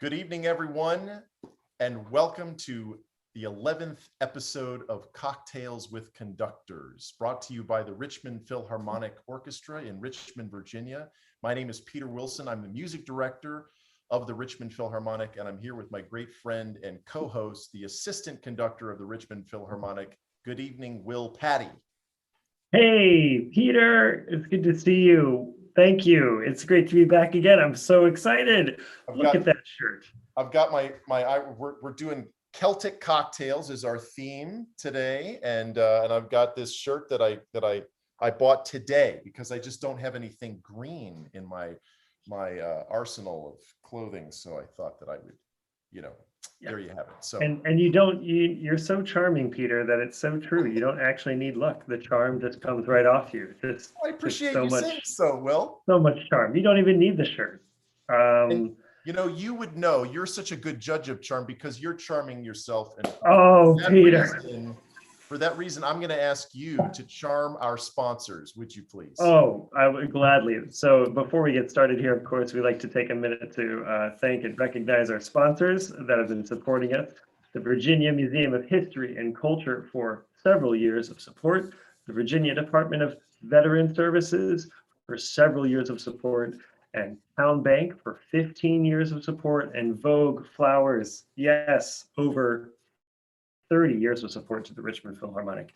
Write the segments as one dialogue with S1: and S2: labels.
S1: Good evening, everyone, and welcome to the 11th episode of Cocktails with Conductors, brought to you by the Richmond Philharmonic Orchestra in Richmond, Virginia. My name is Peter Wilson. I'm the music director of the Richmond Philharmonic, and I'm here with my great friend and co-host, the assistant conductor of the Richmond Philharmonic. Good evening, Will Patty.
S2: Hey, Peter, it's good to see you. Thank you. It's great to be back again. I'm so excited. Look at that shirt.
S1: I've got we're doing Celtic cocktails is our theme today, and I've got this shirt that I bought today because I just don't have anything green in my arsenal of clothing, so I thought that I would, there you have it. So
S2: and you're so charming, Peter, that it's so true. You don't actually need luck. The charm just comes right off you.
S1: I appreciate you saying so, Will.
S2: So much charm. You don't even need the shirt.
S1: And, you would know. You're such a good judge of charm because you're charming yourself. And
S2: Peter.
S1: For that reason, I'm going to ask you to charm our sponsors. Would you please?
S2: Oh, I would gladly. So before we get started here, of course, we like to take a minute to thank and recognize our sponsors that have been supporting us. The Virginia Museum of History and Culture for several years of support. The Virginia Department of Veteran Services for several years of support. And Town Bank for 15 years of support. And Vogue Flowers, yes, over 30 years of support to the Richmond Philharmonic.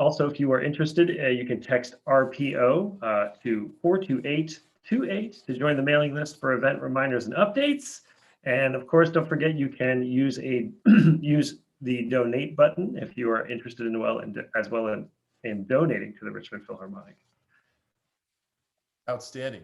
S2: Also, if you are interested, you can text RPO to 42828 to join the mailing list for event reminders and updates. And of course, don't forget you can use use the donate button if you are interested as well in donating to the Richmond Philharmonic.
S1: Outstanding.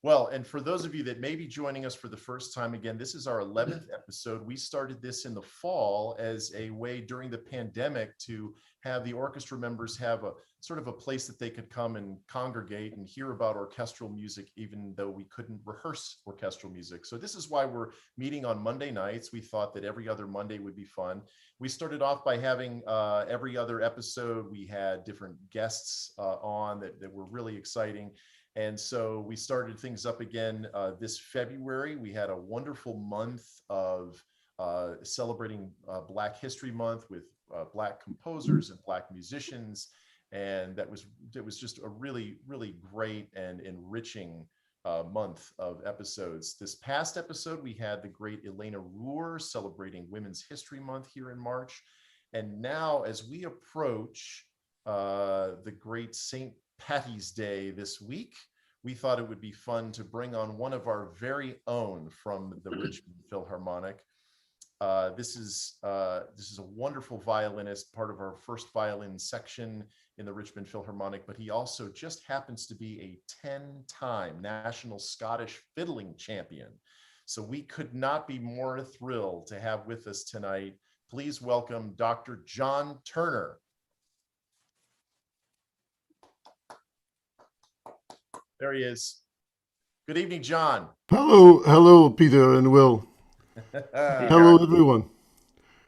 S1: Well, and for those of you that may be joining us for the first time, again, this is our 11th episode. We started this in the fall as a way during the pandemic to have the orchestra members have a sort of a place that they could come and congregate and hear about orchestral music, even though we couldn't rehearse orchestral music. So this is why we're meeting on Monday nights. We thought that every other Monday would be fun. We started off by having every other episode, we had different guests on that were really exciting. And so we started things up again this February. We had a wonderful month of celebrating Black History Month with Black composers and Black musicians. And it was just a really, really great and enriching month of episodes. This past episode, we had the great Elena Rohr celebrating Women's History Month here in March. And now as we approach the great St. Patty's Day this week, we thought it would be fun to bring on one of our very own from the Richmond Philharmonic. This is a wonderful violinist, part of our first violin section in the Richmond Philharmonic, but he also just happens to be a 10-time National Scottish Fiddling Champion. So we could not be more thrilled to have with us tonight. Please welcome Dr. John Turner. There he is. Good evening, John.
S3: Hello, Peter and Will. Hello, everyone.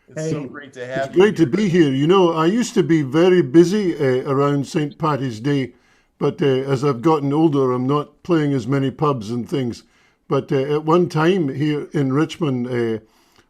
S1: It's so great to have you.
S3: It's great to be here. I used to be very busy around St. Patty's Day, but as I've gotten older, I'm not playing as many pubs and things. But at one time here in Richmond,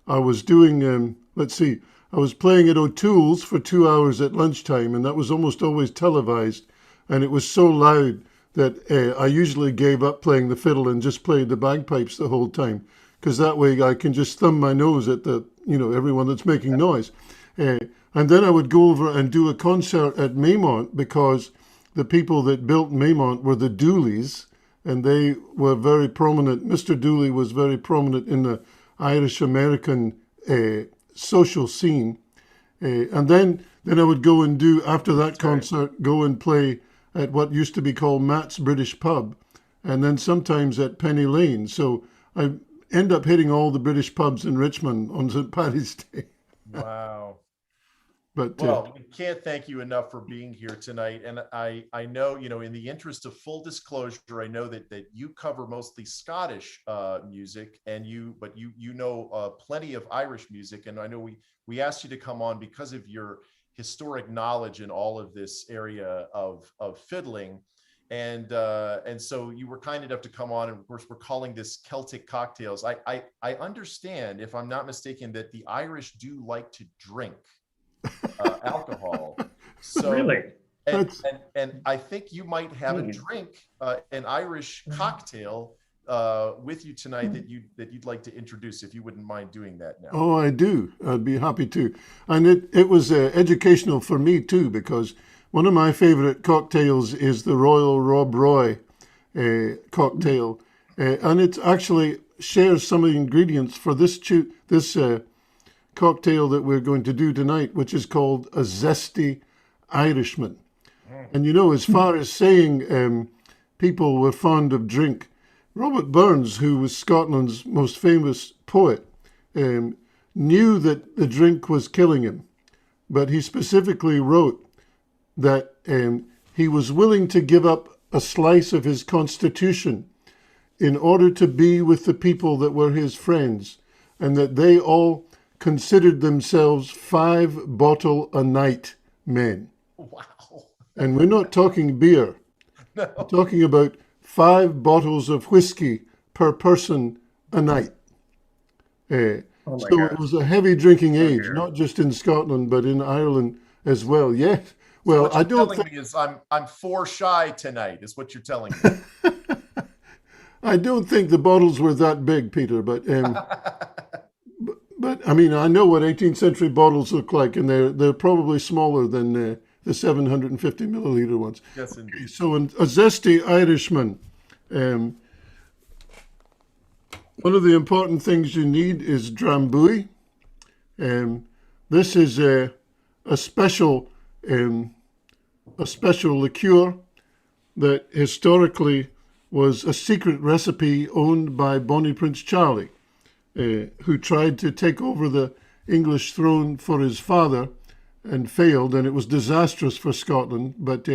S3: I was doing, I was playing at O'Toole's for 2 hours at lunchtime, and that was almost always televised, and it was so loud that I usually gave up playing the fiddle and just played the bagpipes the whole time, because that way I can just thumb my nose at everyone that's making noise. And then I would go over and do a concert at Maymont, because the people that built Maymont were the Dooleys, and they were very prominent. Mr. Dooley was very prominent in the Irish-American social scene. And then I would go and do, after that concert, go and play at what used to be called Matt's British Pub, and then sometimes at Penny Lane. So I end up hitting all the British pubs in Richmond on St. Patty's Day.
S1: Wow.
S3: But
S1: we can't thank you enough for being here tonight. And I know, in the interest of full disclosure, I know that you cover mostly Scottish music, and you know plenty of Irish music. And I know we asked you to come on because of your historic knowledge in all of this area of fiddling. and so you were kind enough to come on, and of course we're calling this Celtic cocktails. I understand, if I'm not mistaken, that the Irish do like to drink alcohol. So
S2: Really?
S1: and I think you might have a drink, an Irish cocktail with you tonight that you'd like to introduce, if you wouldn't mind doing that now.
S3: Oh, I do. I'd be happy to. And it was educational for me too, because one of my favorite cocktails is the Royal Rob Roy cocktail, and it actually shares some of the ingredients for this cocktail that we're going to do tonight, which is called a zesty Irishman. And you know, as far as saying people were fond of drink, Robert Burns, who was Scotland's most famous poet, knew that the drink was killing him, but he specifically wrote that he was willing to give up a slice of his constitution in order to be with the people that were his friends, and that they all considered themselves 5-bottle-a-night men.
S1: Wow.
S3: And we're not talking beer.
S1: No.
S3: We're talking about 5 bottles of whiskey per person a night. So it was a heavy drinking age, not just in Scotland, but in Ireland as well. Yeah. Well,
S1: what
S3: I don't think
S1: me is I'm 4 shy tonight, is what you're telling me.
S3: I don't think the bottles were that big, Peter, but I mean, I know what 18th century bottles look like, and they're probably smaller than the 750 milliliter ones.
S1: Yes, indeed.
S3: So a zesty Irishman. One of the important things you need is drambuie. This is a special liqueur that historically was a secret recipe owned by Bonnie Prince Charlie, who tried to take over the English throne for his father and failed, and it was disastrous for Scotland. But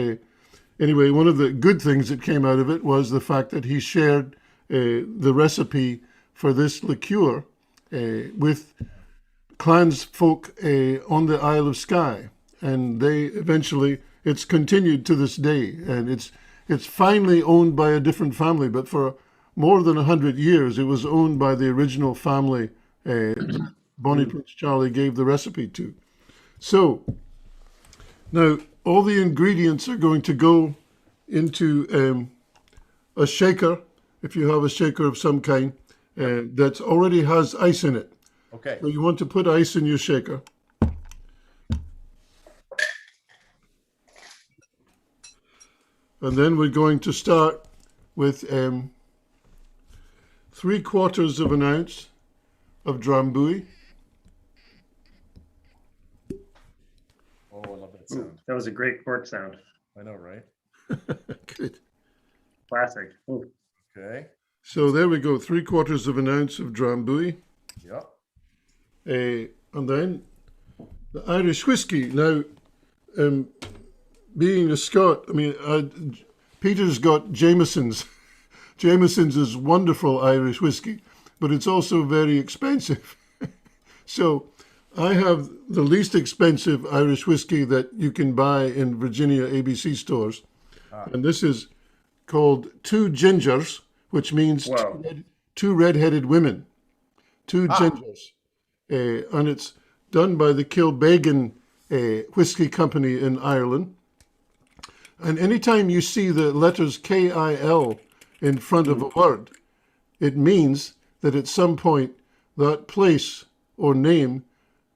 S3: anyway, one of the good things that came out of it was the fact that he shared the recipe for this liqueur with clansfolk on the Isle of Skye, and they eventually, it's continued to this day, and it's finally owned by a different family, but for more than 100 years it was owned by the original family Bonnie Prince Charlie gave the recipe to. So now all the ingredients are going to go into a shaker, if you have a shaker of some kind, that already has ice in it.
S1: Okay.
S3: So you want to put ice in your shaker. And then we're going to start with 3/4 of an ounce of drambuie.
S1: Oh, I love that sound.
S2: That was a great cork sound.
S1: I know, right?
S3: Good.
S2: Classic. Ooh.
S1: Okay.
S3: So there we go, 3/4 of an ounce of drambuie.
S1: Yep.
S3: And then the Irish whiskey. Now, being a Scot, I mean, Peter's got Jameson's. Jameson's is wonderful Irish whiskey, but it's also very expensive. So I have the least expensive Irish whiskey that you can buy in Virginia ABC stores. And this is called Two Gingers, which means two red-headed women. Two Gingers. And it's done by the Kilbeggan Whiskey Company in Ireland. And anytime you see the letters KIL in front of a word, it means that at some point that place or name,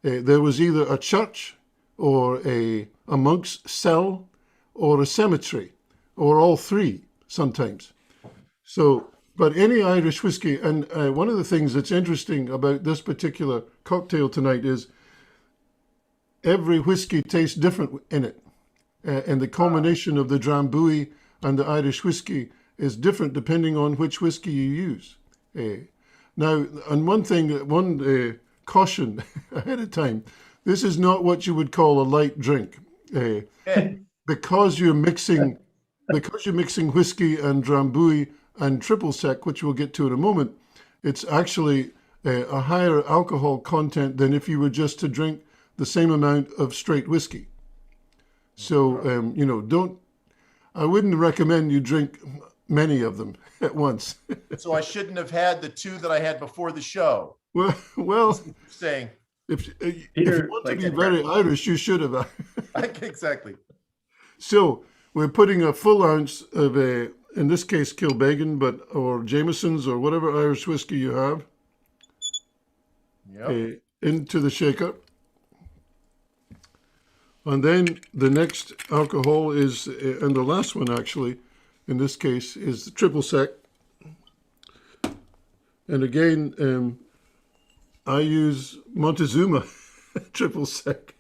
S3: there was either a church or a monk's cell or a cemetery, or all three sometimes. So, but any Irish whiskey, and one of the things that's interesting about this particular cocktail tonight is every whiskey tastes different in it. And the combination of the drambuie and the Irish whiskey is different depending on which whiskey you use. Now, and one caution ahead of time, this is not what you would call a light drink. Because you're mixing whiskey and drambuie and triple sec, which we'll get to in a moment, it's actually a higher alcohol content than if you were just to drink the same amount of straight whiskey. So, I wouldn't recommend you drink many of them at once.
S1: So I shouldn't have had the 2 that I had before the show.
S3: Well,
S1: Saying
S3: if you
S2: Peter
S3: want to
S2: likes
S3: be
S2: to
S3: very Irish, you should have.
S1: exactly.
S3: So we're putting a full ounce of in this case, Kilbeggan, or Jameson's or whatever Irish whiskey you have,
S1: Yep.
S3: into the shaker. And then the next alcohol is, and the last one actually, in this case, is the triple sec. And again, I use Montezuma triple sec,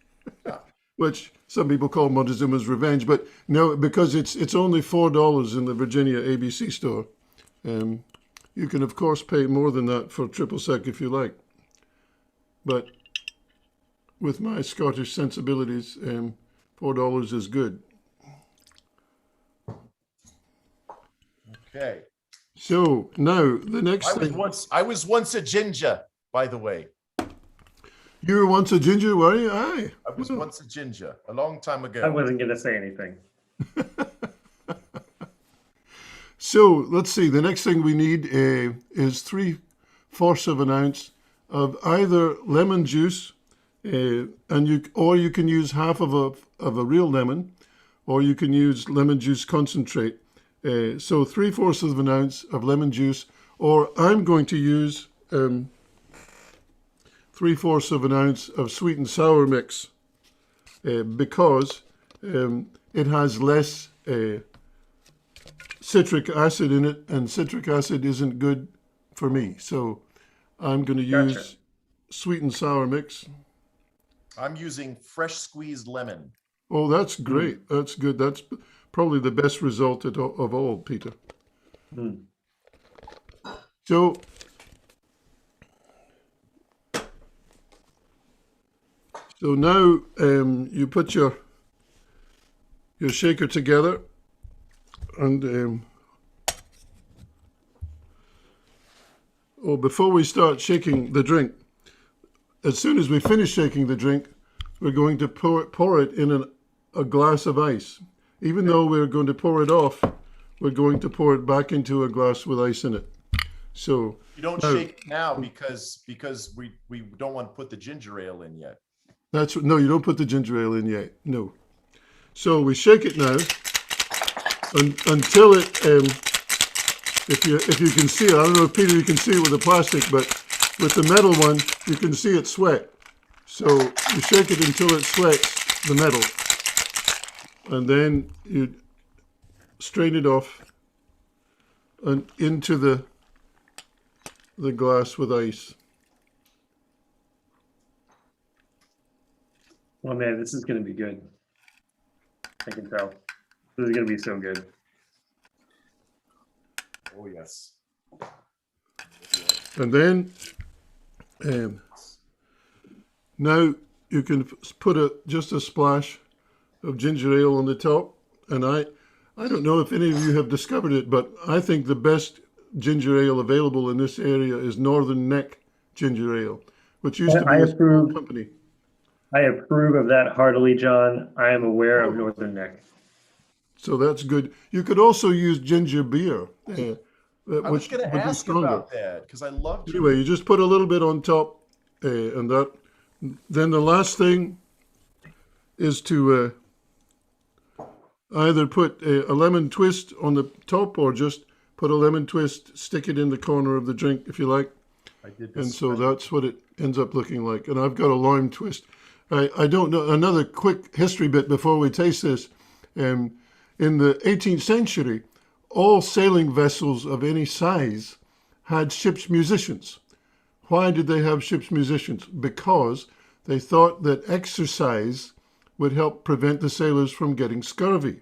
S3: which some people call Montezuma's Revenge, but no, because it's only $4 in the Virginia ABC store. You can of course pay more than that for triple sec if you like, but with my Scottish sensibilities, $4 is good.
S1: Okay.
S3: So now the next thing.
S1: I was once a ginger, by the way.
S3: You were once a ginger, were you? Aye.
S1: I was once a ginger, a long time ago.
S2: I wasn't going to say anything.
S3: So let's see. The next thing we need is 3/4 of an ounce of either lemon juice, or you can use half of a real lemon, or you can use lemon juice concentrate. So 3/4 of an ounce of lemon juice, or I'm going to use 3/4 of an ounce of sweet and sour mix, because it has less citric acid in it, and citric acid isn't good for me. So I'm going to use sweet and sour mix.
S1: I'm using fresh squeezed lemon.
S3: Oh, that's great. That's good. That's probably the best result of all, Peter. So now you put your shaker together, and before we start shaking the drink, as soon as we finish shaking the drink, we're going to pour it in a glass of ice. Even though we're going to pour it off, we're going to pour it back into a glass with ice in it. So
S1: you don't shake now because we don't want to put the ginger ale in yet.
S3: No, you don't put the ginger ale in yet. No. So we shake it now until it. If you can see it, I don't know if Peter you can see it with the plastic, but with the metal one you can see it sweat. So you shake it until it sweats the metal, and then you strain it off and into the glass with ice.
S2: Well, man, this is going to be good. I can tell. This is going to be so good.
S1: Oh, yes.
S3: And then now you can put just a splash of ginger ale on the top. And I don't know if any of you have discovered it, but I think the best ginger ale available in this area is Northern Neck ginger ale, which used to be a small company.
S2: I approve of that heartily, John. I am aware of Northern Neck.
S3: So that's good. You could also use ginger beer.
S1: I was going to ask about that because I love ginger.
S3: Anyway, you just put a little bit on top, and that. Then the last thing is to either put a lemon twist on the top, or just put a lemon twist, stick it in the corner of the drink if you like.
S1: I did this.
S3: And so that's what it ends up looking like. And I've got a lime twist. I don't know, another quick history bit before we taste this. In the 18th century, all sailing vessels of any size had ship's musicians. Why did they have ship's musicians? Because they thought that exercise would help prevent the sailors from getting scurvy.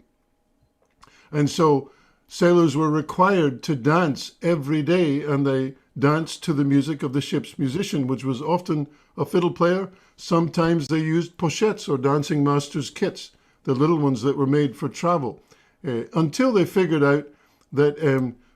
S3: And so sailors were required to dance every day, and they danced to the music of the ship's musician, which was often a fiddle player. Sometimes they used pochettes or dancing masters' kits, the little ones that were made for travel, until they figured out that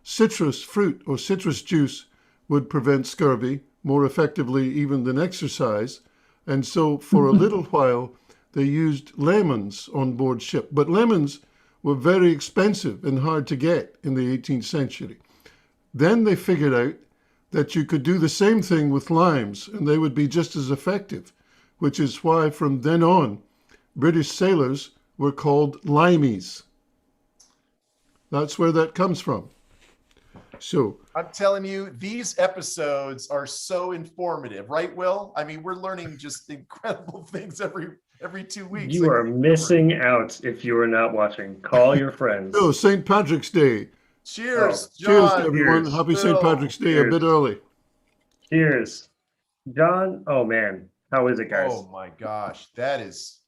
S3: citrus fruit or citrus juice would prevent scurvy more effectively even than exercise. And so for a little while, they used lemons on board ship. But lemons were very expensive and hard to get in the 18th century. Then they figured out that you could do the same thing with limes and they would be just as effective, which is why from then on, British sailors were called limeys. That's where that comes from. So
S1: I'm telling you, these episodes are so informative, right, Will? I mean, we're learning just incredible things every 2 weeks.
S2: You are missing out if you are not watching. Call your friends.
S3: oh, St. Patrick's Day.
S1: Cheers,
S3: Cheers
S1: John.
S3: to everyone.
S2: cheers.
S3: Happy St. Patrick's Day a
S2: Cheers.
S3: bit early.
S2: Cheers. John, oh man, how is it, guys?
S1: Oh my gosh, that is,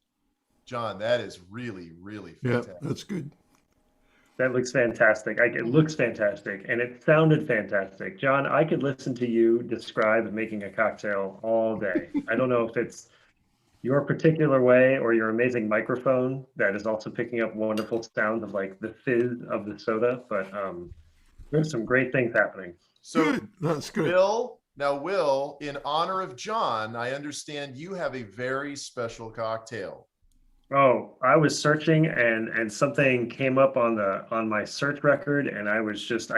S1: John, that is really, really
S3: Yeah,
S1: fantastic.
S3: that's good.
S2: That looks fantastic. It looks fantastic, and it sounded fantastic. John, I could listen to you describe making a cocktail all day. I don't know if it's your particular way or your amazing microphone that is also picking up wonderful sounds of like the fizz of the soda, but there's some great things happening.
S1: So,
S3: Good. That's great.
S1: Will, in honor of John, I understand you have a very special cocktail.
S2: Oh, I was searching and something came up on my search record, and I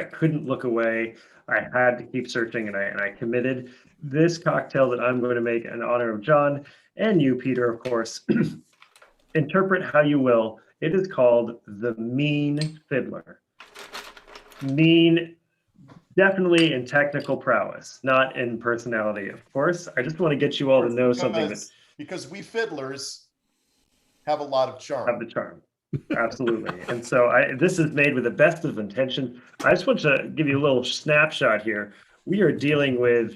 S2: couldn't look away. I had to keep searching, and I committed. This cocktail that I'm going to make in honor of John and you, Peter, of course. Interpret how you will. It is called the Mean Fiddler. Mean, definitely in technical prowess, not in personality, of course. I just want to get you all to know something
S1: Because we fiddlers have a lot of charm.
S2: Have the charm. Absolutely. And so this is made with the best of intentions. I just want to give you a little snapshot here. We are dealing with,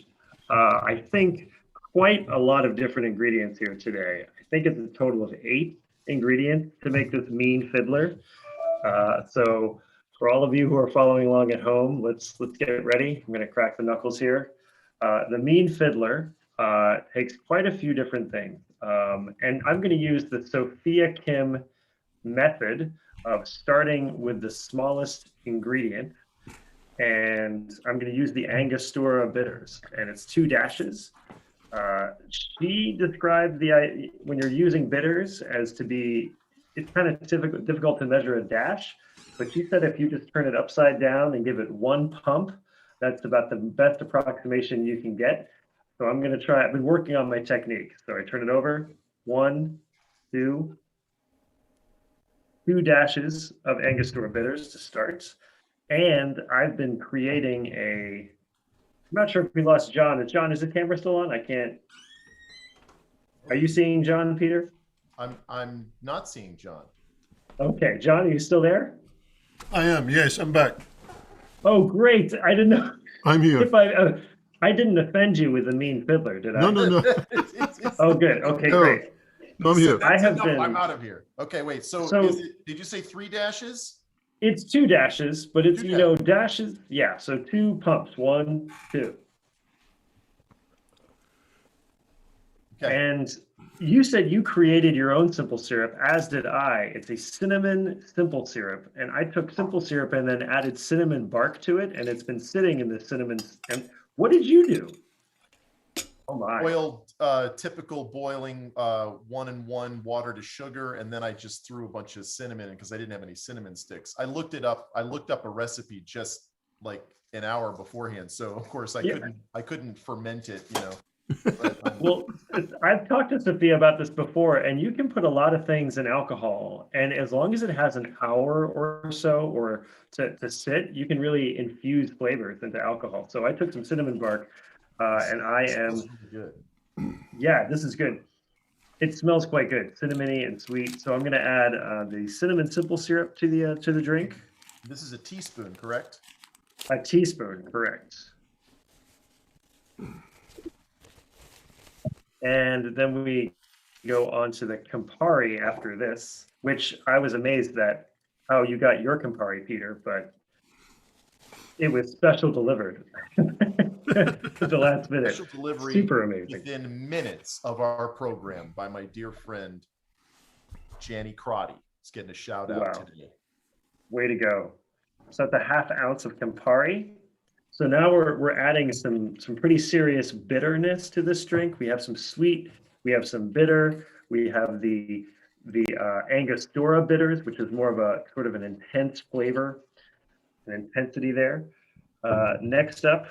S2: I think, quite a lot of different ingredients here today. I think it's a total of 8 ingredients to make this Mean Fiddler. So for all of you who are following along at home, let's get ready. I'm going to crack the knuckles here. The Mean Fiddler takes quite a few different things. And I'm going to use the Sophia Kim method of starting with the smallest ingredient. And I'm going to use the Angostura bitters, and it's 2 dashes. She described when you're using bitters as to be, it's kind of difficult to measure a dash, but she said if you just turn it upside down and give it 1 pump, that's about the best approximation you can get. So I'm going to try, I've been working on my technique. So I turn it over, 1, 2 dashes of Angostura bitters to start. And I've been creating I'm not sure if we lost John. Is the camera still on? I can't. Are you seeing John, Peter?
S1: I'm not seeing John.
S2: Okay, John, are you still there?
S3: I am. Yes, I'm back.
S2: Oh, great. I didn't know
S3: I'm here.
S2: if I didn't offend you with the Mean Fiddler, did I?
S3: No.
S2: Oh, good. Okay,
S3: No.
S2: great.
S3: I'm here.
S2: I have
S1: No,
S2: been.
S1: I'm out of here. Okay, wait. So did you say 3 dashes?
S2: It's 2 dashes, but it's,
S1: 2
S2: dashes. Yeah, so 2 pumps, 1, 2.
S1: Okay.
S2: And you said you created your own simple syrup, as did I. It's a cinnamon simple syrup. And I took simple syrup and then added cinnamon bark to it. And it's been sitting in the cinnamon. And what did you do? Oh my.
S1: Boiled, typical boiling 1-in-1 water to sugar, and then I just threw a bunch of cinnamon in because I didn't have any cinnamon sticks. I looked up a recipe just like an hour beforehand, so of course I couldn't ferment it, But,
S2: well, I've talked to Sophia about this before, and you can put a lot of things in alcohol, and as long as it has an hour or so or to sit, you can really infuse flavors into alcohol. So I took some cinnamon bark. And I am,
S1: really good.
S2: Yeah, this is good. It smells quite good, cinnamony and sweet. So I'm going to add the cinnamon simple syrup to the drink.
S1: This is a teaspoon, correct?
S2: A teaspoon, correct. And then we go on to the Campari after this, which I was amazed at how you got your Campari, Peter, but it was special delivered. At the last minute.
S1: Special delivery
S2: Super amazing.
S1: within minutes of our program by my dear friend Janny Crotty. He's getting a shout out today.
S2: Way to go. So that's a 1/2 ounce of Campari. So now we're adding some pretty serious bitterness to this drink. We have some sweet, we have some bitter, we have the the Angostura bitters, which is more of a sort of an intense flavor, an intensity there. Next up,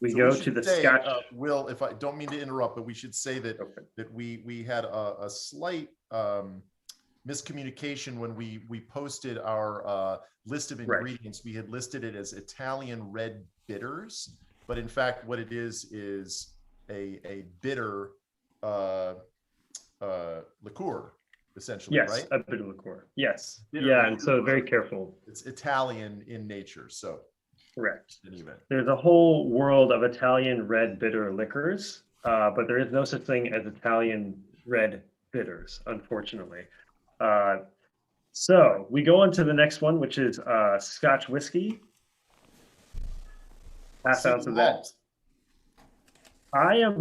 S2: we go to the Scotch.
S1: Will, if I don't mean to interrupt, but we should say that we had a slight miscommunication when we posted our list of ingredients. We had listed it as Italian red bitters, but in fact, what it is a bitter liqueur, essentially,
S2: yes,
S1: right?
S2: A bitter liqueur. Yes.
S1: Bitter
S2: yeah,
S1: liqueur.
S2: and so very careful.
S1: It's Italian in nature, so.
S2: Correct.
S1: Anyway.
S2: There's a whole world of Italian red bitter liquors, but there is no such thing as Italian red bitters, unfortunately. So we go on to the next one, which is Scotch whiskey. Half ounce of that. I am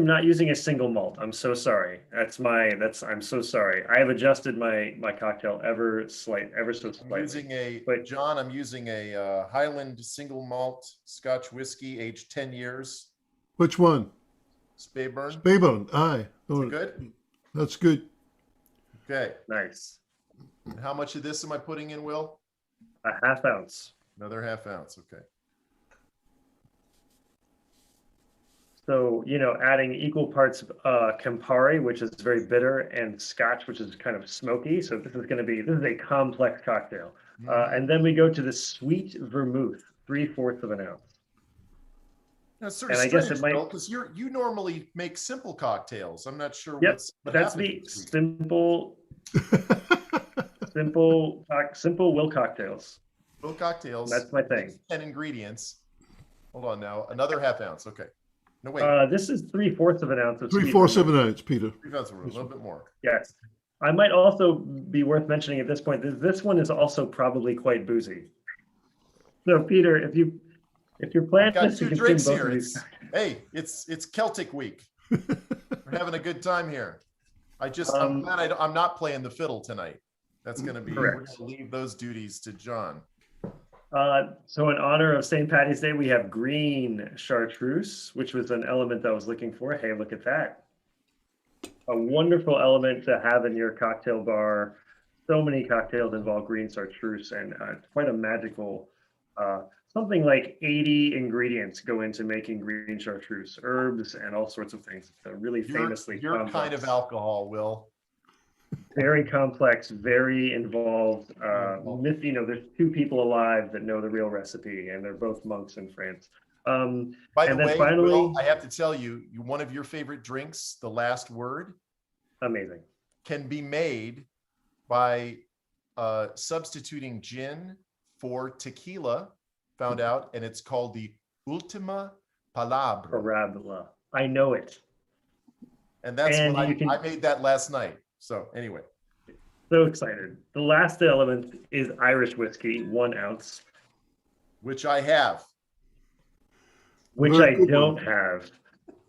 S2: not using a single malt. I'm so sorry. I'm so sorry. I have adjusted my cocktail ever so slightly.
S1: I'm using a Highland single malt Scotch whiskey, aged 10 years.
S3: Which one?
S1: Speyburn.
S3: Speyburn, aye.
S1: Oh, good?
S3: That's good.
S1: Okay.
S2: Nice.
S1: And how much of this am I putting in, Will?
S2: A half ounce.
S1: Another half ounce, okay.
S2: So, adding equal parts Campari, which is very bitter, and Scotch, which is kind of smoky. So this is a complex cocktail. And then we go to the sweet vermouth, 3/4 of an ounce.
S1: That's sort of strange, because you normally make simple cocktails. I'm not sure.
S2: Yep, that's the simple Will cocktails.
S1: Will cocktails.
S2: That's my thing.
S1: 10 ingredients. Hold on now. Another half ounce. Okay. No, wait.
S2: This is 3/4 of an ounce of
S3: 3/4 of an ounce, Peter.
S1: 3/4 of a little bit more.
S2: Yes. I might also be worth mentioning at this point that this one is also probably quite boozy. So, Peter, if you're planning to consume both of these,
S1: it's Celtic week. We're having a good time here. I'm glad I'm not playing the fiddle tonight. That's going to be, we're going to leave those duties to John.
S2: So in honor of St. Patty's Day, we have green chartreuse, which was an element I was looking for. Hey, look at that. A wonderful element to have in your cocktail bar. So many cocktails involve green chartreuse, and it's quite a magical, something like 80 ingredients go into making green chartreuse, herbs and all sorts of things. It's a really famously
S1: your kind of alcohol, Will.
S2: Very complex, very involved. There's 2 people alive that know the real recipe, and they're both monks in France.
S1: By the way, finally, Will, I have to tell you, one of your favorite drinks, the last word,
S2: amazing,
S1: can be made by substituting gin for tequila. Found out, and it's called the Ultima Palabra.
S2: I know it,
S1: and that's what I made that last night. So anyway,
S2: so excited. The last element is Irish whiskey, 1 ounce,
S1: which I have.
S2: Which I don't have.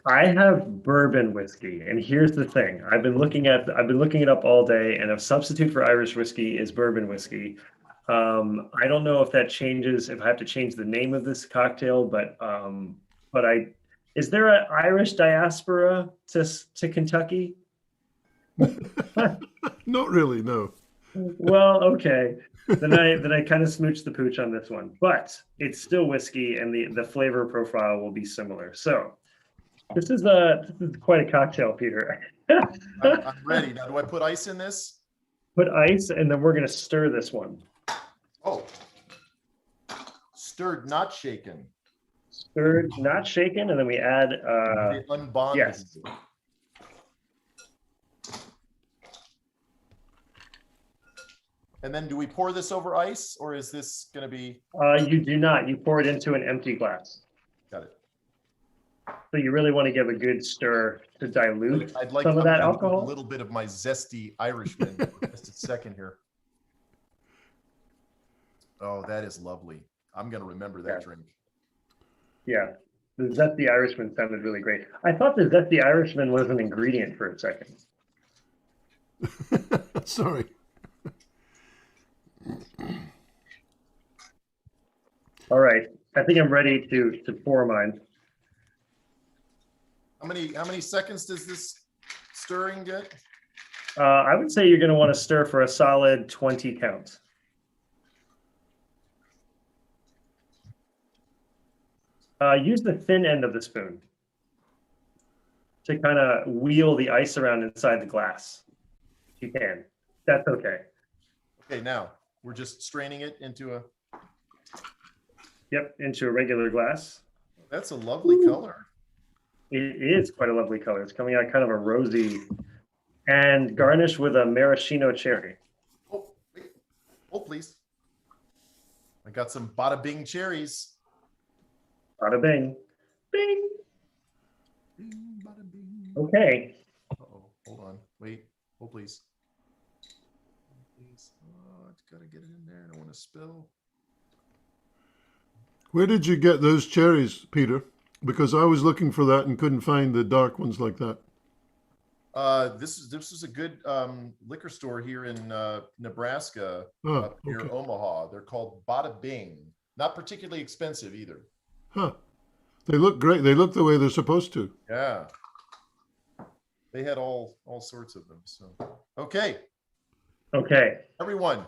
S2: I have bourbon whiskey, and here's the thing: I've been looking it up all day, and a substitute for Irish whiskey is bourbon whiskey. I don't know if that changes, if I have to change the name of this cocktail, but is there an Irish diaspora to Kentucky?
S3: Not really, no.
S2: Well, okay. Then I kind of smooched the pooch on this one, but it's still whiskey, and the flavor profile will be similar. So this is quite a cocktail, Peter.
S1: I'm ready. Now, do I put ice in this?
S2: Put ice, and then we're going to stir this one.
S1: Oh, stirred, not shaken.
S2: Stirred, not shaken, and then we add.
S1: Unbonded.
S2: Yes.
S1: And then do we pour this over ice, or is this going to be?
S2: You do not. You pour it into an empty glass.
S1: Got it.
S2: So you really want to give a good stir to dilute
S1: I'd like
S2: some of that alcohol.
S1: A little bit of my zesty Irishman for just a second here. Oh, that is lovely. I'm going to remember that drink.
S2: Yeah. The zesty Irishman sounded really great. I thought the zesty Irishman was an ingredient for a second.
S3: Sorry.
S2: All right. I think I'm ready to pour mine.
S1: How many seconds does this stirring get?
S2: I would say you're going to want to stir for a solid 20 counts. Use the thin end of the spoon to kind of wheel the ice around inside the glass. If you can. That's okay.
S1: Okay, now we're just straining it into a.
S2: Yep, into a regular glass.
S1: That's a lovely color.
S2: It is quite a lovely color. It's coming out kind of a rosy, and garnished with a maraschino cherry.
S1: Oh, wait. Oh, please. I got some bada bing cherries.
S2: Bada bing. Bing.
S1: Bing, bada bing.
S2: Okay.
S1: Uh-oh, hold on. Wait. Oh, please. Please. Oh, it's got to get it in there. I don't want to spill.
S3: Where did you get those cherries, Peter? Because I was looking for that and couldn't find the dark ones like that.
S1: This is a good liquor store here in Nebraska,
S3: Oh,
S1: up near
S3: okay.
S1: Omaha. They're called Bada Bing. Not particularly expensive either.
S3: Huh. They look great. They look the way they're supposed to.
S1: Yeah. They had all sorts of them. So okay,
S2: Okay.
S1: everyone.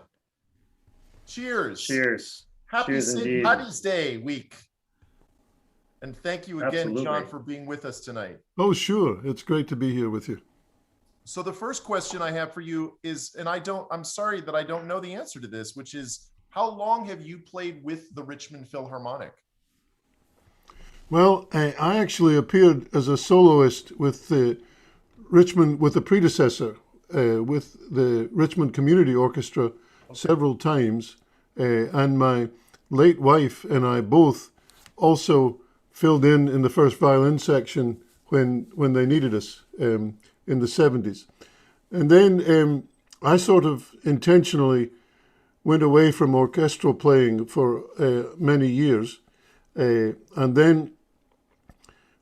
S1: Cheers.
S2: Cheers.
S1: Happy
S2: Cheers
S1: St.
S2: indeed.
S1: Patty's Day week. And thank you again,
S2: Absolutely.
S1: John, for being with us tonight.
S3: Oh, sure. It's great to be here with you.
S1: So the first question I have for you is, and I'm sorry that I don't know the answer to this, which is, how long have you played with the Richmond Philharmonic?
S3: Well, I actually appeared as a soloist with the predecessor, with the Richmond Community Orchestra several times. And my late wife and I both also filled in the first violin section when they needed us in the 70s. And then I sort of intentionally went away from orchestral playing for many years. And then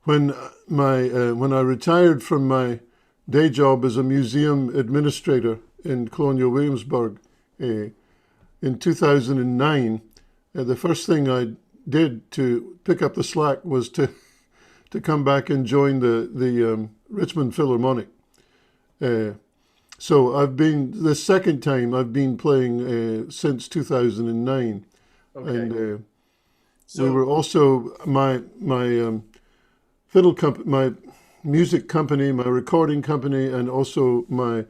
S3: when I retired from my day job as a museum administrator in Colonial Williamsburg in 2009, the first thing I did to pick up the slack was to come back and join the Richmond Philharmonic. So I've been, the second time I've been playing since 2009.
S1: Okay.
S3: And
S1: So
S3: we were also, my fiddle company, my music company, my recording company, and also my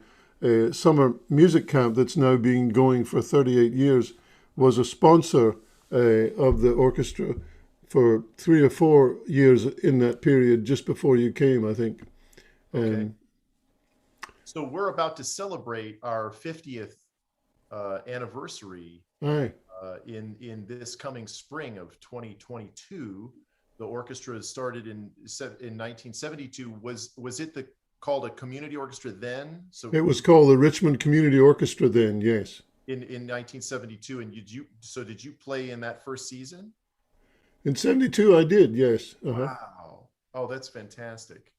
S3: summer music camp that's now been going for 38 years was a sponsor of the orchestra for 3 or 4 years in that period, just before you came, I think.
S1: okay. So we're about to celebrate our 50th anniversary
S3: Aye.
S1: in this coming spring of 2022. The orchestra started in 1972. Was it called a community orchestra then? So
S3: It was called the Richmond Community Orchestra then, yes.
S1: in 1972, and did you play in that first season?
S3: In 72 I did, yes. Uh-huh.
S1: Wow. Oh, that's fantastic.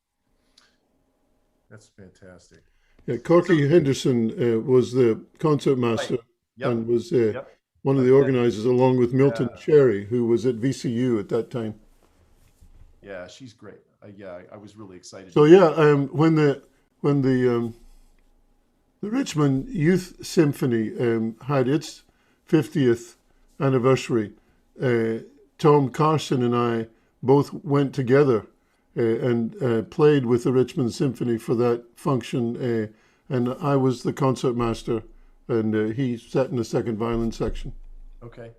S1: That's fantastic.
S3: Yeah, Corky Henderson was the concertmaster
S1: Right. Yep.
S3: and was
S1: Yep.
S3: one of the
S1: Okay.
S3: organizers, along with Milton Cherry, who was at VCU at that time.
S1: Yeah, she's great. Yeah, I was really excited.
S3: So yeah, when the Richmond Youth Symphony had its 50th anniversary, Tom Carson and I both went together and played with the Richmond Symphony for that function, and I was the concertmaster, and he sat in the second violin section.
S1: Okay.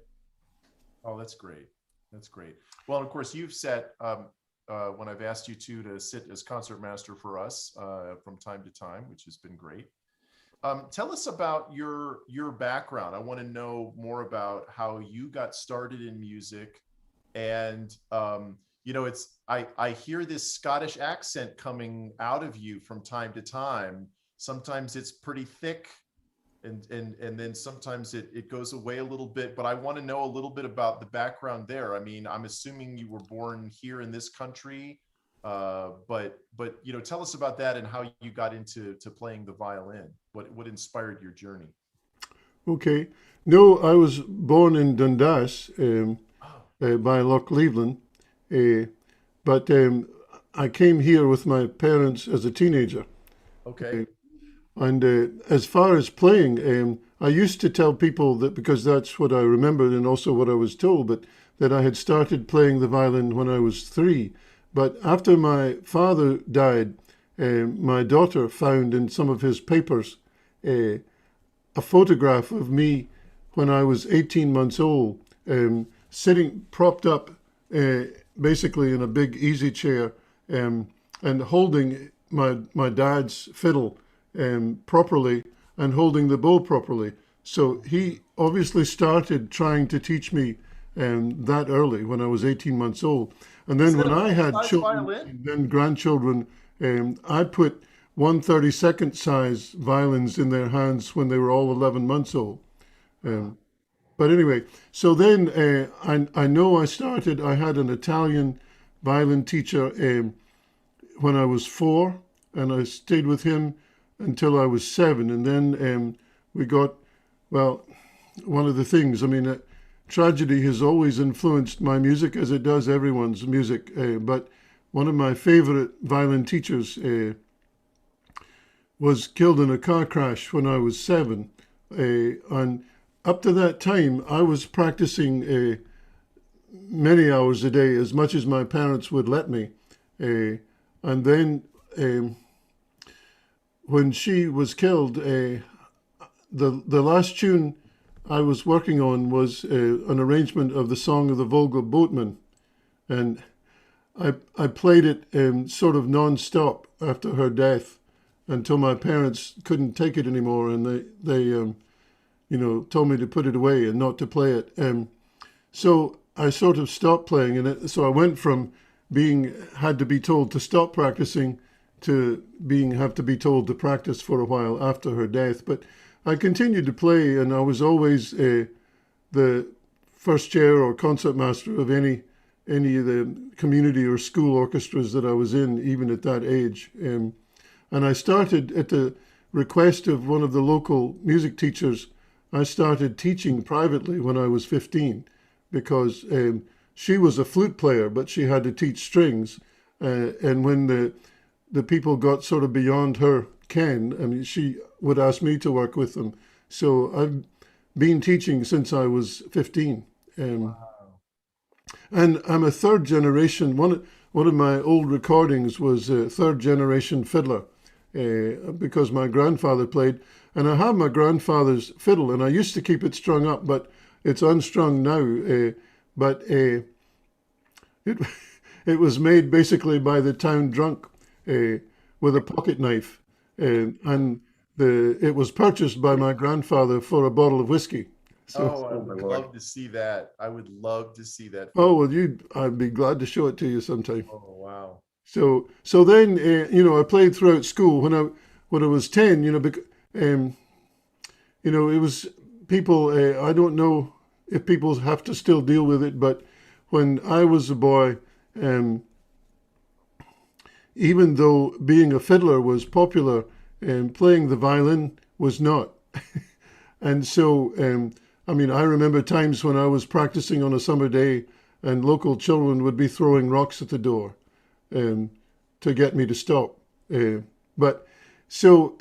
S1: Oh, that's great. That's great. Well, of course, you've sat when I've asked you to sit as concertmaster for us from time to time, which has been great. Tell us about your background. I want to know more about how you got started in music, and I hear this Scottish accent coming out of you from time to time. Sometimes it's pretty thick, and then sometimes it goes away a little bit. But I want to know a little bit about the background there. I mean, I'm assuming you were born here in this country, but tell us about that and how you got into playing the violin. What inspired your journey?
S3: Okay. No, I was born in Dundas by Loch Leveland, but I came here with my parents as a teenager.
S1: Okay.
S3: And as far as playing, I used to tell people that, because that's what I remembered and also what I was told, but that I had started playing the violin when I was 3. But after my father died, my daughter found in some of his papers a photograph of me when I was 18 months old, sitting propped up basically in a big easy chair, and holding my dad's fiddle properly and holding the bow properly. So he obviously started trying to teach me that early when I was 18 months old. And then when I had children and then grandchildren, I put 1/32 size violins in their hands when they were all 11 months old. But anyway, so then I know I had an Italian violin teacher when I was 4, and I stayed with him until I was 7. And then we got, well, one of the things, I mean, tragedy has always influenced my music, as it does everyone's music. But one of my favorite violin teachers was killed in a car crash when I was 7. And up to that time, I was practicing many hours a day, as much as my parents would let me. And then when she was killed, the last tune I was working on was an arrangement of the Song of the Volga Boatman. And I played it sort of non-stop after her death until my parents couldn't take it anymore, and they told me to put it away and not to play it. So I sort of stopped playing, and so I went from had to be told to stop practicing to have to be told to practice for a while after her death. But I continued to play, and I was always the first chair or concertmaster of any of the community or school orchestras that I was in, even at that age. And I started, at the request of one of the local music teachers, I started teaching privately when I was 15, because she was a flute player, but she had to teach strings. And when the people got sort of beyond her ken, I mean, she would ask me to work with them. So I've been teaching since I was 15. Wow. And I'm a third generation. One of my old recordings was a third generation fiddler, because my grandfather played. And I have my grandfather's fiddle, and I used to keep it strung up, but it's unstrung now. But it was made basically by the town drunk with a pocket knife, and it was purchased by my grandfather for a bottle of whiskey.
S1: So, I would love to see that. I would love to see that.
S3: Oh, well, I'd be glad to show it to you sometime.
S1: Oh, wow.
S3: So then, I played throughout school. When I was 10, it was people, I don't know if people have to still deal with it, but when I was a boy, even though being a fiddler was popular, playing the violin was not. And so, I remember times when I was practicing on a summer day and local children would be throwing rocks at the door to get me to stop. But so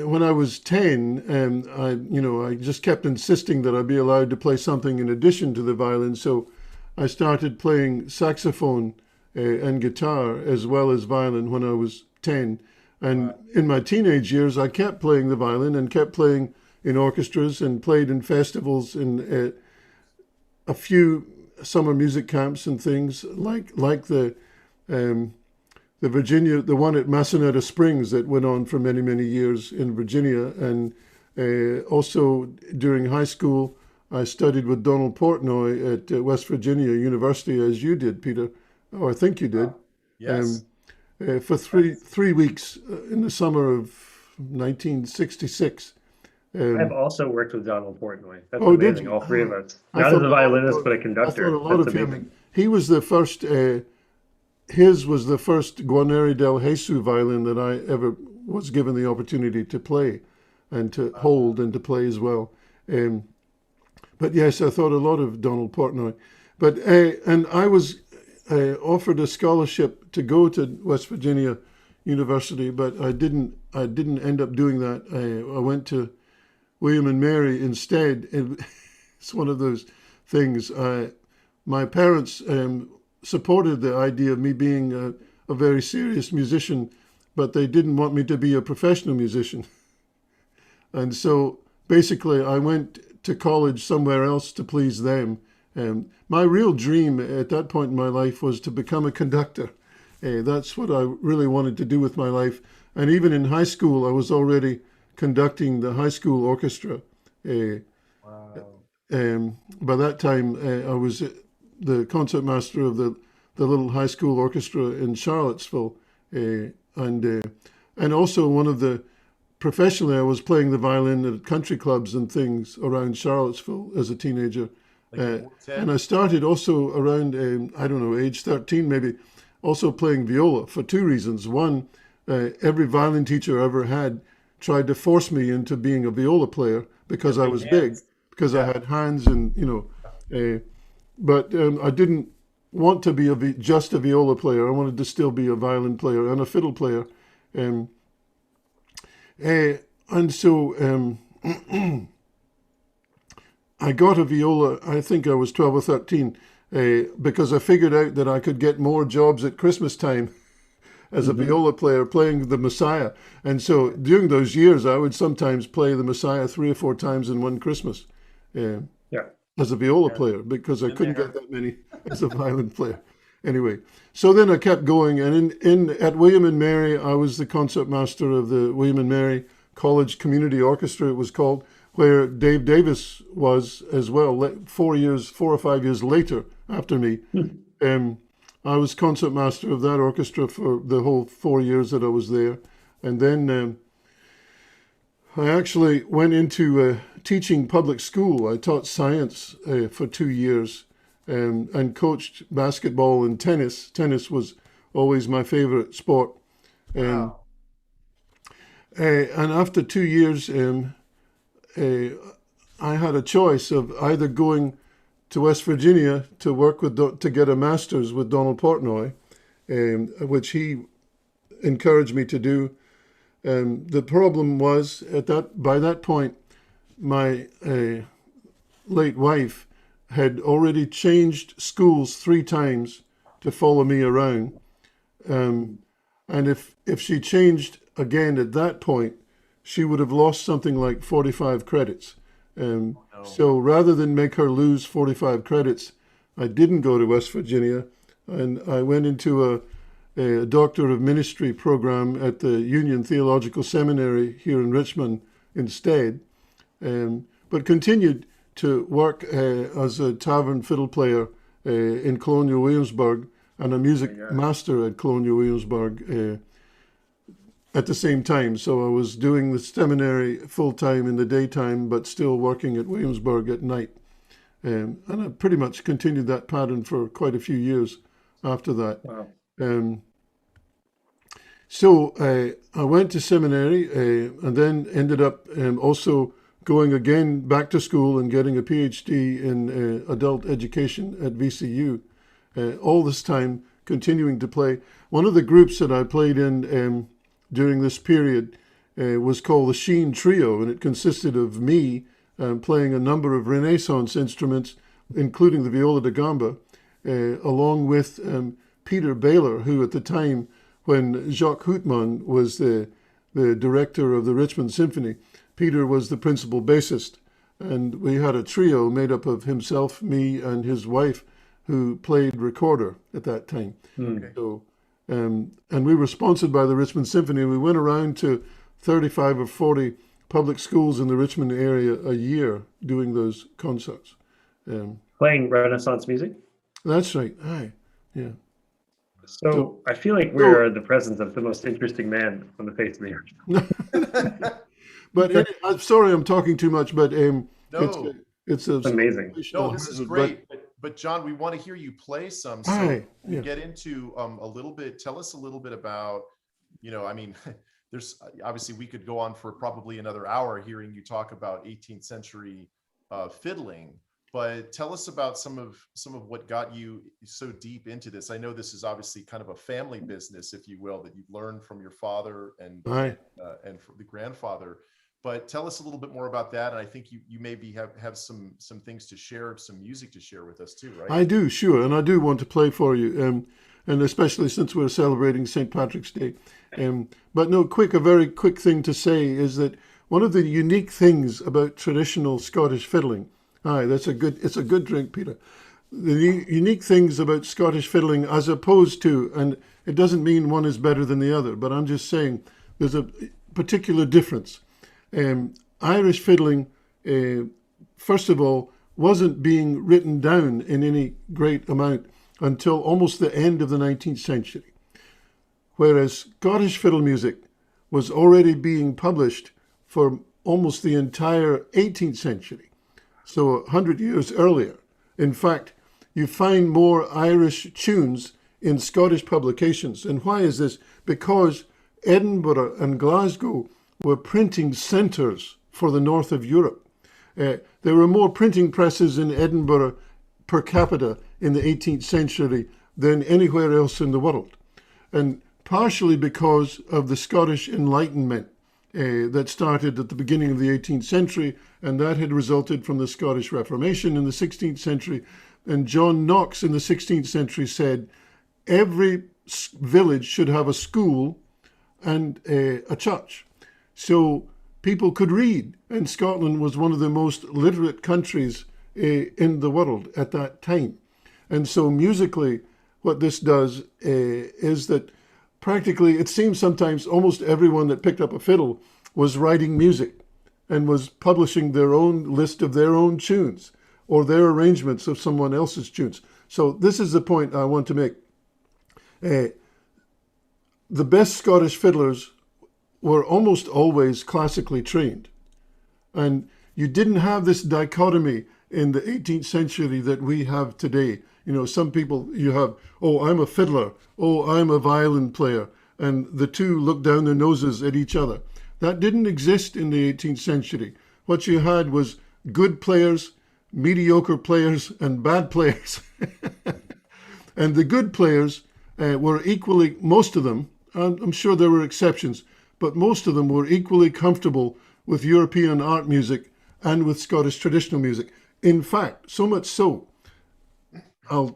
S3: when I was 10, I just kept insisting that I be allowed to play something in addition to the violin. So I started playing saxophone and guitar as well as violin when I was 10. And in my teenage years, I kept playing the violin and kept playing in orchestras and played in festivals and a few summer music camps and things like the Virginia, the one at Massanutten Springs that went on for many, many years in Virginia. And also during high school, I studied with Donald Portnoy at West Virginia University, as you did, Peter, or I think you did.
S1: Yes.
S3: For three weeks in the summer of 1966.
S2: I've also worked with Donald Portnoy. That's
S3: Oh, did
S2: amazing,
S3: you?
S2: all three of us.
S3: I
S2: Not
S3: thought
S2: as a
S3: a lot
S2: violinist,
S3: of-
S2: but a conductor.
S3: I thought a lot
S2: That's
S3: of
S2: amazing.
S3: him. He was the first, his was the first Guarneri del Jesus violin that I ever was given the opportunity to play and to hold and to play as well. But yes, I thought a lot of Donald Portnoy. But and I was offered a scholarship to go to West Virginia university, but I didn't end up doing that. I went to William and Mary instead. It's one of those things. My parents supported the idea of me being a very serious musician, but they didn't want me to be a professional musician. And so basically I went to college somewhere else to please them. My real dream at that point in my life was to become a conductor. That's what I really wanted to do with my life. And even in high school, I was already conducting the high school orchestra.
S1: Wow.
S3: By that time, I was the concertmaster of the little high school orchestra in Charlottesville, and also one of the professionally, I was playing the violin at country clubs and things around Charlottesville as a teenager. And I started also around, I don't know, age 13 maybe, also playing viola for two reasons. One, every violin teacher I ever had tried to force me into being a viola player because I was big, because I had hands and, but I didn't want to be just a viola player. I wanted to still be a violin player and a fiddle player. And so I got a viola, I think I was 12 or 13, because I figured out that I could get more jobs at Christmas time as a viola player playing the Messiah. And so during those years, I would sometimes play the Messiah 3 or 4 times in one Christmas as a viola player, because I couldn't get that many as a violin player. Anyway, so then I kept going, and at William and Mary, I was the concertmaster of the William and Mary College Community Orchestra, it was called, where Dave Davis was as well. 4 or 5 years later, after me, I was concertmaster of that orchestra for the whole 4 years that I was there, and then I actually went into teaching public school. I taught science for 2 years. And coached basketball and tennis. Tennis was always my favorite sport.
S1: Wow.
S3: And after 2 years, I had a choice of either going to West Virginia to work to get a master's with Donald Portnoy, which he encouraged me to do. The problem was by that point, my late wife had already changed schools 3 times to follow me around. And if she changed again at that point, she would have lost something like 45 credits. So rather than make her lose 45 credits, I didn't go to West Virginia, and I went into a Doctor of Ministry program at the Union Theological Seminary here in Richmond instead, but continued to work as a tavern fiddle player in Colonial Williamsburg and a music master at Colonial Williamsburg at the same time. So I was doing the seminary full time in the daytime, but still working at Williamsburg at night. And I pretty much continued that pattern for quite a few years after that.
S2: Wow.
S3: So I went to seminary and then ended up also going again back to school and getting a PhD in adult education at VCU. All this time continuing to play. One of the groups that I played in during this period was called the Sheen Trio, and it consisted of me playing a number of Renaissance instruments, including the viola da gamba, along with Peter Baylor, who at the time, when Jacques Houtman was the director of the Richmond Symphony, Peter was the principal bassist, and we had a trio made up of himself, me, and his wife, who played recorder at that time.
S1: Okay.
S3: So, and we were sponsored by the Richmond Symphony. We went around to 35 or 40 public schools in the Richmond area a year doing those concerts.
S2: Playing Renaissance music?
S3: That's right. Aye, yeah.
S2: So I feel like we're in the presence of the most interesting man on the face of the earth.
S3: But I'm sorry, I'm talking too much. But
S1: No.
S3: it's
S2: amazing.
S1: No, this is great. But John, we want to hear you play some. So get into a little bit. Tell us a little bit about, I mean, there's obviously we could go on for probably another hour hearing you talk about 18th century fiddling. but tell us about some of what got you so deep into this. I know this is obviously kind of a family business, if you will, that you've learned from your father and
S3: Aye.
S1: And from the grandfather. But tell us a little bit more about that. And I think you maybe have some things to share, some music to share with us too, right?
S3: I do, sure, and I do want to play for you, and especially since we're celebrating St. Patrick's Day. But no, a very quick thing to say is that one of the unique things about traditional Scottish fiddling, it's a good drink, Peter. The unique things about Scottish fiddling, as opposed to, and it doesn't mean one is better than the other, but I'm just saying there's a particular difference. Irish fiddling, first of all, wasn't being written down in any great amount until almost the end of the 19th century, whereas Scottish fiddle music was already being published for almost the entire 18th century, so 100 years earlier. In fact, you find more Irish tunes in Scottish publications. And why is this? Because Edinburgh and Glasgow were printing centres for the north of Europe. There were more printing presses in Edinburgh per capita in the 18th century than anywhere else in the world. And partially because of the Scottish Enlightenment that started at the beginning of the 18th century, and that had resulted from the Scottish Reformation in the 16th century. And John Knox in the 16th century said, every village should have a school and a church. So people could read, and Scotland was one of the most literate countries in the world at that time. And so musically, what this does is that practically, it seems sometimes almost everyone that picked up a fiddle was writing music and was publishing their own list of their own tunes or their arrangements of someone else's tunes. So this is the point I want to make. The best Scottish fiddlers were almost always classically trained. And you didn't have this dichotomy in the 18th century that we have today. You know, some people, you have, oh, I'm a fiddler, oh, I'm a violin player, and the two look down their noses at each other. That didn't exist in the 18th century. What you had was good players, mediocre players, and bad players. And the good players were equally, most of them, I'm sure there were exceptions, but most of them were equally comfortable with European art music and with Scottish traditional music. In fact, so much so, I'll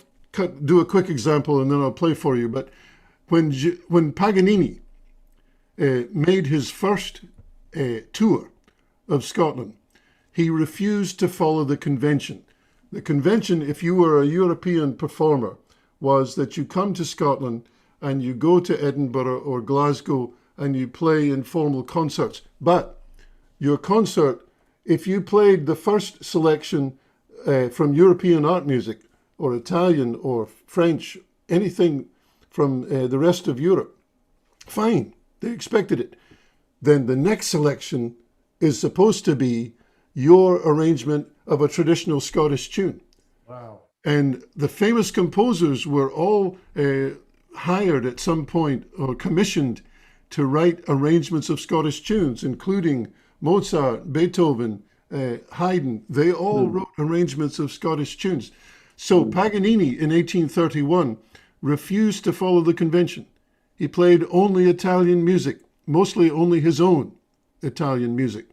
S3: do a quick example and then I'll play for you. But when Paganini made his first tour of Scotland, he refused to follow the convention. The convention, if you were a European performer, was that you come to Scotland and you go to Edinburgh or Glasgow and you play informal concerts. But your concert, if you played the first selection from European art music, or Italian or French, anything from the rest of Europe, fine, they expected it. Then the next selection is supposed to be your arrangement of a traditional Scottish tune.
S1: Wow.
S3: And the famous composers were all hired at some point or commissioned to write arrangements of Scottish tunes, including Mozart, Beethoven, Haydn. They all wrote arrangements of Scottish tunes. So Paganini in 1831 refused to follow the convention. He played only Italian music, mostly only his own Italian music.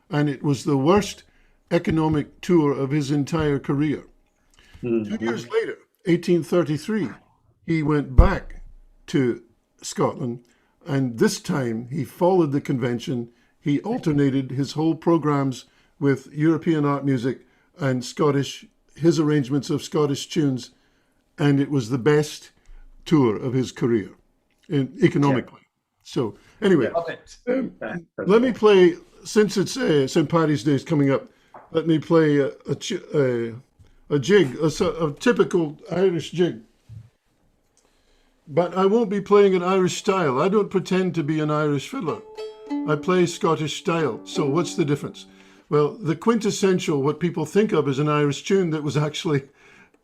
S3: And it was the worst economic tour of his entire career. 2 years later, 1833, he went back to Scotland, and this time he followed the convention. He alternated his whole programs with European art music and his arrangements of Scottish tunes, and it was the best tour of his career economically. So anyway, let me play, since it's St. Paddy's Day is coming up, let me play a jig, a typical Irish jig. But I won't be playing an Irish style. I don't pretend to be an Irish fiddler. I play Scottish style. So what's the difference? Well, the quintessential, what people think of as an Irish tune that was actually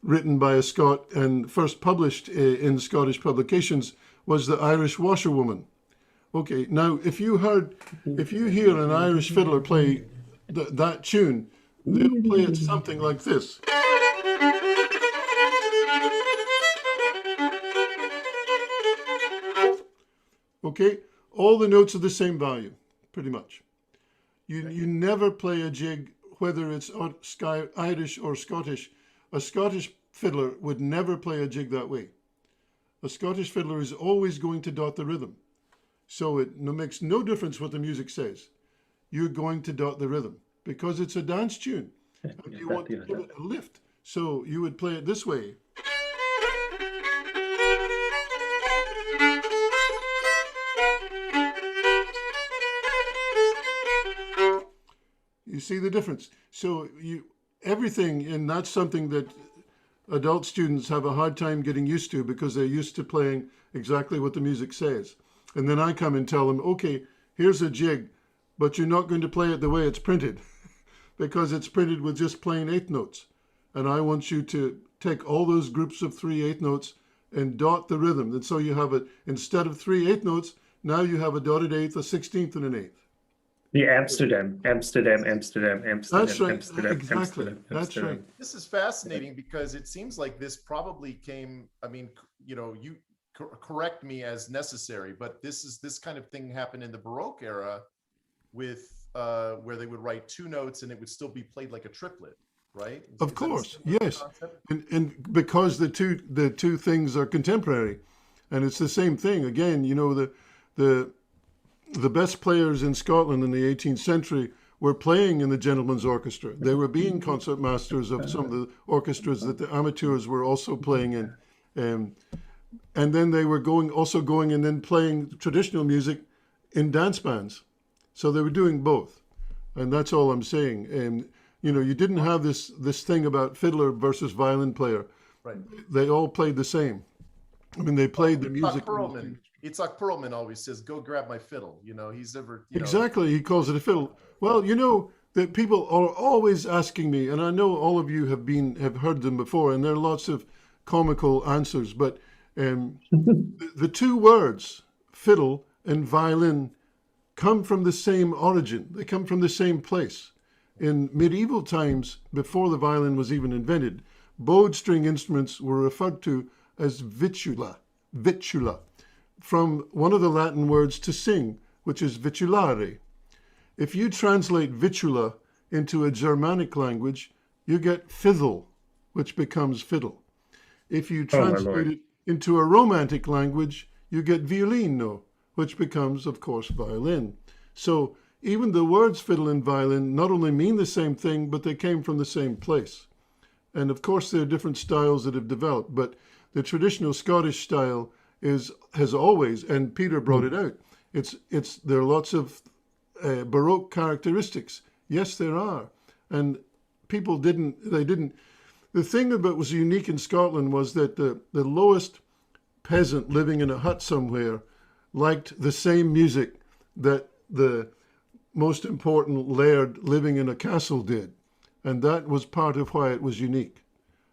S3: written by a Scot and first published in Scottish publications was the Irish Washerwoman. Okay, now if you hear an Irish fiddler play that tune, they'll play it something like this. Okay, all the notes are the same value, pretty much. You never play a jig, whether it's Irish or Scottish. A Scottish fiddler would never play a jig that way. A Scottish fiddler is always going to dot the rhythm. So it makes no difference what the music says. You're going to dot the rhythm because it's a dance tune. And you want to give it a lift. So you would play it this way. You see the difference. So everything, and that's something that adult students have a hard time getting used to because they're used to playing exactly what the music says. And then I come and tell them, okay, here's a jig, but you're not going to play it the way it's printed because it's printed with just plain eighth notes. And I want you to take all those groups of 3 eighth notes and dot the rhythm. And so you have it, instead of 3 eighth notes, now you have a dotted eighth, a 16th, and an eighth.
S2: The Amsterdam.
S3: That's right,
S2: Amsterdam,
S3: exactly.
S2: Amsterdam.
S3: That's right.
S1: This is fascinating because it seems like this probably came, I mean, you correct me as necessary, but this kind of thing happened in the Baroque era with where they would write 2 notes and it would still be played like a triplet, right?
S3: Of course, yes. And because the two things are contemporary, and it's the same thing. Again, the best players in Scotland in the 18th century were playing in the gentleman's orchestra. They were being concert masters of some of the orchestras that the amateurs were also playing in. And then they were also going and then playing traditional music in dance bands. So they were doing both. And that's all I'm saying. And, you didn't have this thing about fiddler versus violin player.
S1: Right.
S3: They all played the same. I mean, they played the music.
S1: Itzhak Perlman always says, "Go grab my fiddle." He's ever
S3: exactly. He calls it a fiddle. Well, that people are always asking me, and I know all of you have heard them before, and there are lots of comical answers. But the 2 words, fiddle and violin, come from the same origin. They come from the same place. In medieval times, before the violin was even invented, bowed string instruments were referred to as vitula, from one of the Latin words to sing, which is vitulare. If you translate vitula into a Germanic language, you get fiddle, which becomes fiddle. If you translate it into a Romantic language, you get violino, which becomes, of course, violin. So even the words fiddle and violin not only mean the same thing, but they came from the same place. And of course, there are different styles that have developed, but the traditional Scottish style has always, and Peter brought it out, there are lots of Baroque characteristics. Yes, there are. And people didn't. The thing that was unique in Scotland was that the lowest peasant living in a hut somewhere liked the same music that the most important laird living in a castle did. And that was part of why it was unique.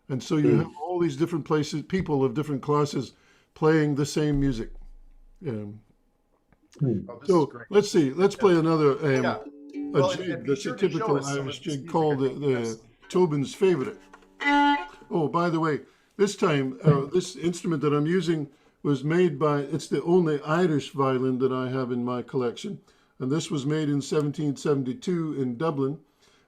S3: And so you have all these different places, people of different classes playing the same music. So let's see. Let's play another jig that's a typical Irish jig called the Tobin's Favourite. Oh, by the way, this time this instrument that I'm using was made it's the only Irish violin that I have in my collection, and this was made in 1772 in Dublin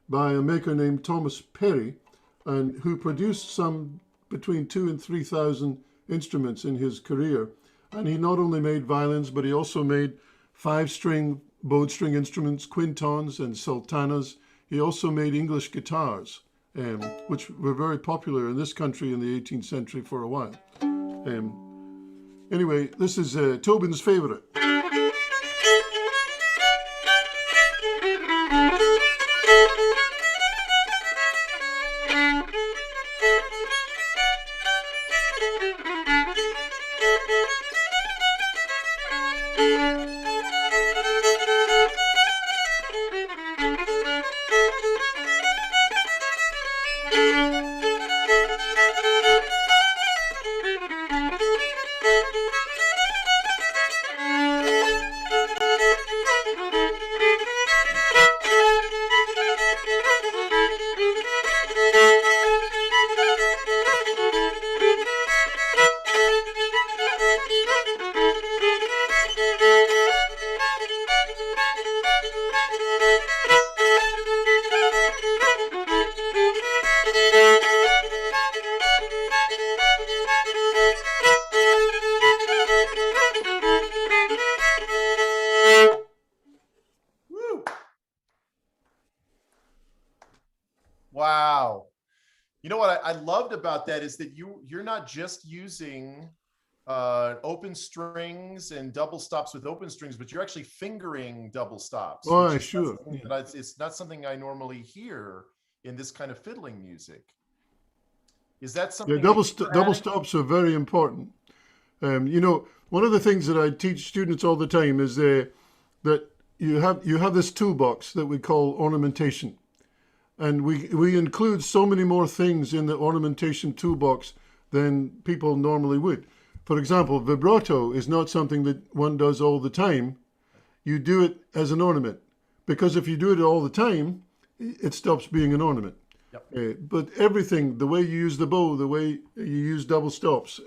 S3: by a maker named Thomas Perry, and who produced some between 2,000 and 3,000 instruments in his career. And he not only made violins, but he also made 5-string bowed string instruments, quintons and sultanas. He also made English guitars, which were very popular in this country in the 18th century for a while. Anyway, this is Tobin's Favourite.
S1: You know what I loved about that is that you're not just using open strings and double stops with open strings, but you're actually fingering double stops.
S3: Oh,
S1: Which is
S3: sure.
S1: it's not something I normally hear in this kind of fiddling music. Is that
S3: Yeah,
S1: something
S3: double stops are very important. You know, one of the things that I teach students all the time is that you have this toolbox that we call ornamentation, and we include so many more things in the ornamentation toolbox than people normally would. For example, vibrato is not something that one does all the time. You do it as an ornament, because if you do it all the time, it stops being an ornament.
S1: Yep.
S3: But everything, the way you use the bow, the way you use double stops,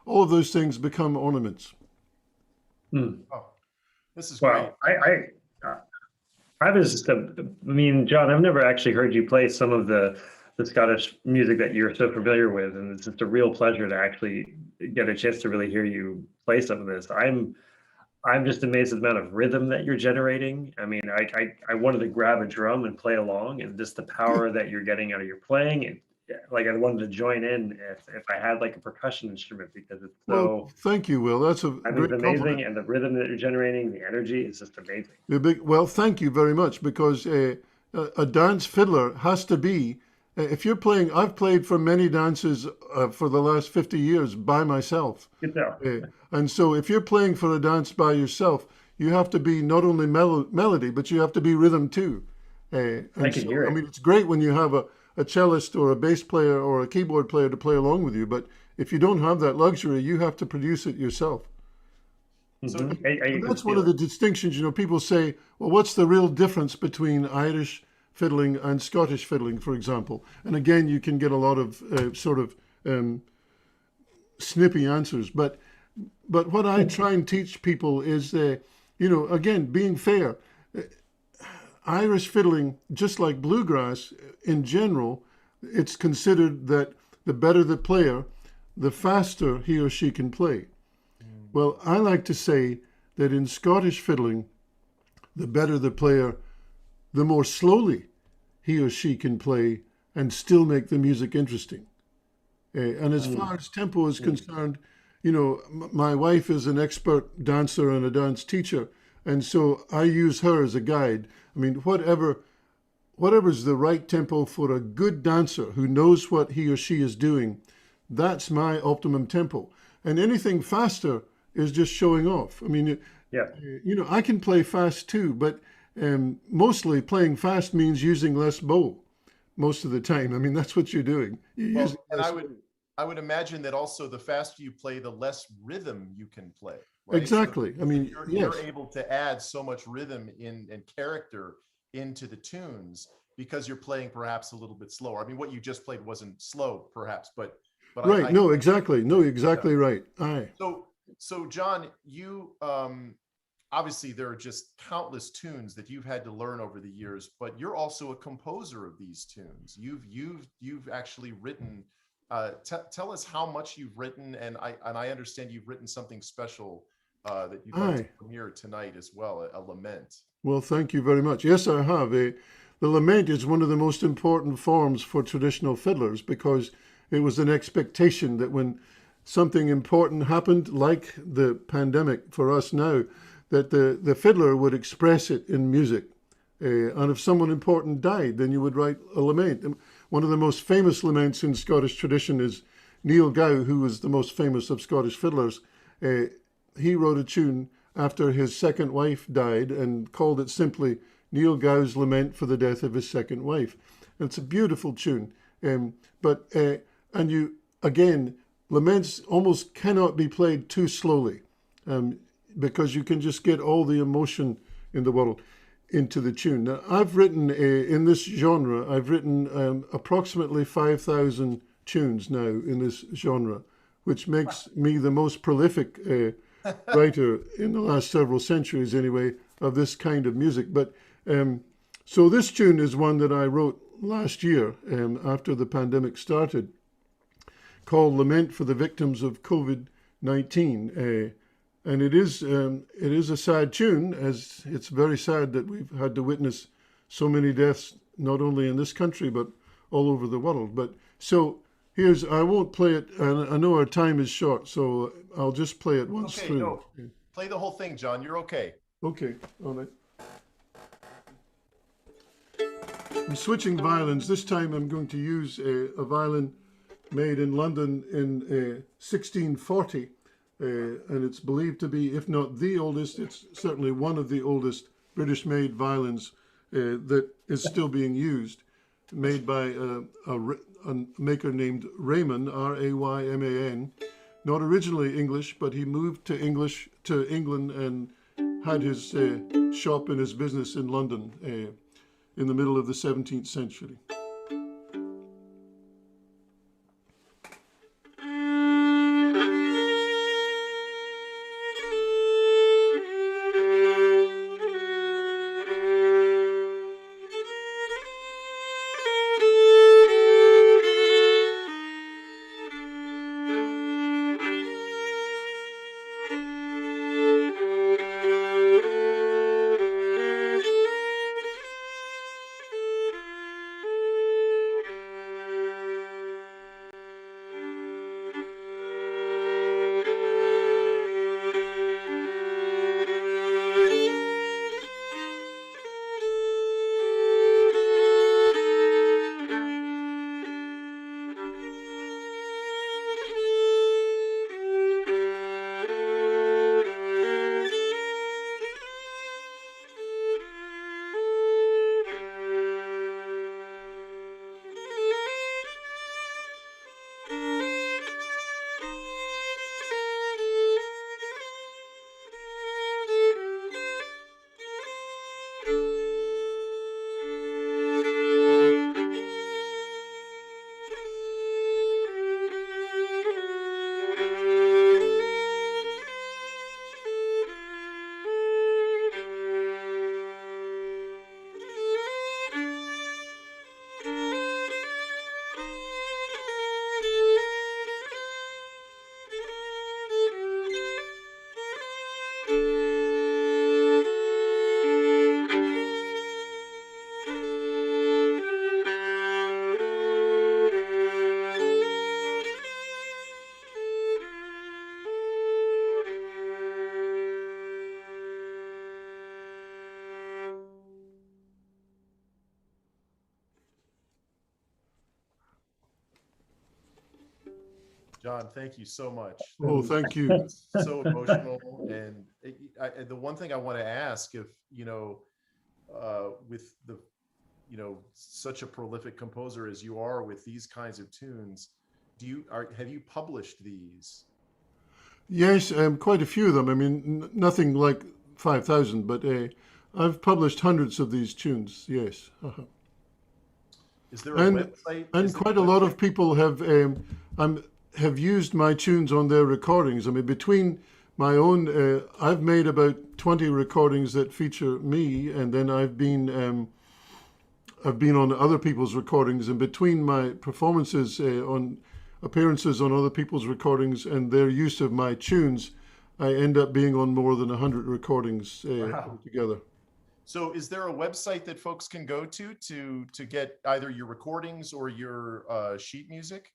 S3: all of those things become ornaments.
S2: Hmm.
S1: Oh, this is great.
S2: Well, I was just, I mean, John, I've never actually heard you play some of the Scottish music that you're so familiar with, and it's just a real pleasure to actually get a chance to really hear you play some of this. I'm just amazed at the amount of rhythm that you're generating. I mean, I wanted to grab a drum and play along, and just the power that you're getting out of your playing. And like, I wanted to join in if I had like a percussion instrument, because it's
S3: Well,
S2: so,
S3: thank you, Will. That's a
S2: I mean, it's
S3: great
S2: amazing,
S3: compliment.
S2: and the rhythm that you're generating, the energy is just amazing.
S3: Well, thank you very much, because a dance fiddler has to be, if you're playing, I've played for many dances for the last 50 years by myself.
S2: Good now.
S3: And so if you're playing for a dance by yourself, you have to be not only melody, but you have to be rhythm too.
S2: I can hear it.
S3: I mean, it's great when you have a cellist or a bass player or a keyboard player to play along with you, but if you don't have that luxury, you have to produce it yourself.
S1: So
S3: And that's one of the distinctions. You know, people say, well, what's the real difference between Irish fiddling and Scottish fiddling, for example? And again, you can get a lot of snippy answers. But what I try and teach people is, you know, again, being fair. Irish fiddling, just like bluegrass in general, it's considered that the better the player, the faster he or she can play. Well, I like to say that in Scottish fiddling, the better the player, the more slowly he or she can play and still make the music interesting. And as far as tempo is concerned, you know, my wife is an expert dancer and a dance teacher, and so I use her as a guide. I mean, whatever's the right tempo for a good dancer who knows what he or she is doing, that's my optimum tempo. And anything faster is just showing off. I mean,
S2: Yeah.
S3: you know, I can play fast too, but mostly playing fast means using less bow most of the time. I mean, that's what you're doing. You're using
S1: and
S3: less
S1: I would imagine that also the faster you play, the less rhythm you can play. Right?
S3: Exactly. I mean,
S1: you're able to add so much rhythm and character into the tunes because you're playing perhaps a little bit slower. I mean, what you just played wasn't slow, perhaps, but
S3: right. No, exactly. No, exactly right. Aye.
S1: So John, you obviously there are just countless tunes that you've had to learn over the years, but you're also a composer of these tunes. You've actually written. Tell us how much you've written, and I understand you've written something special that you'd like to premiere tonight as well, a lament.
S3: Well, thank you very much. Yes, I have. The lament is one of the most important forms for traditional fiddlers, because it was an expectation that when something important happened, like the pandemic for us now, that the fiddler would express it in music. And if someone important died, then you would write a lament. One of the most famous laments in Scottish tradition is Neil Gow, who was the most famous of Scottish fiddlers. He wrote a tune after his second wife died and called it simply Neil Gow's Lament for the Death of His Second Wife. And it's a beautiful tune. And you, again, laments almost cannot be played too slowly, because you can just get all the emotion in the world into the tune. Now, I've written, in this genre, I've written approximately 5,000 tunes now in this genre, which makes me the most prolific writer in the last several centuries anyway of this kind of music. But so this tune is one that I wrote last year after the pandemic started, called Lament for the Victims of COVID-19. And it is a sad tune, as it's very sad that we've had to witness so many deaths, not only in this country, but all over the world. But so here's, I won't play it, and I know our time is short, so I'll just play it once
S1: Okay,
S3: through.
S1: no, play the whole thing, John. You're okay.
S3: Okay, all right. I'm switching violins. This time I'm going to use a violin made in London in 1640. And it's believed to be, if not the oldest, it's certainly one of the oldest British-made violins that is still being used, made by a maker named Raymond, R-A-Y-M-A-N. Not originally English, but he moved to England and had his shop and his business in London in the middle of the 17th century.
S1: John, thank you so much.
S3: Oh, thank you.
S1: So emotional. And the one thing I want to ask, if, with the, such a prolific composer as you are with these kinds of tunes, have you published these?
S3: Yes, quite a few of them. I mean, nothing like 5,000, but I've published hundreds of these tunes, yes.
S1: Is there a website?
S3: And quite a lot of people have used my tunes on their recordings. I mean, between my own, I've made about 20 recordings that feature me, and then I've been on other people's recordings. And between my performances on appearances on other people's recordings and their use of my tunes, I end up being on more than 100 recordings together.
S1: So is there a website that folks can go to get either your recordings or your sheet music?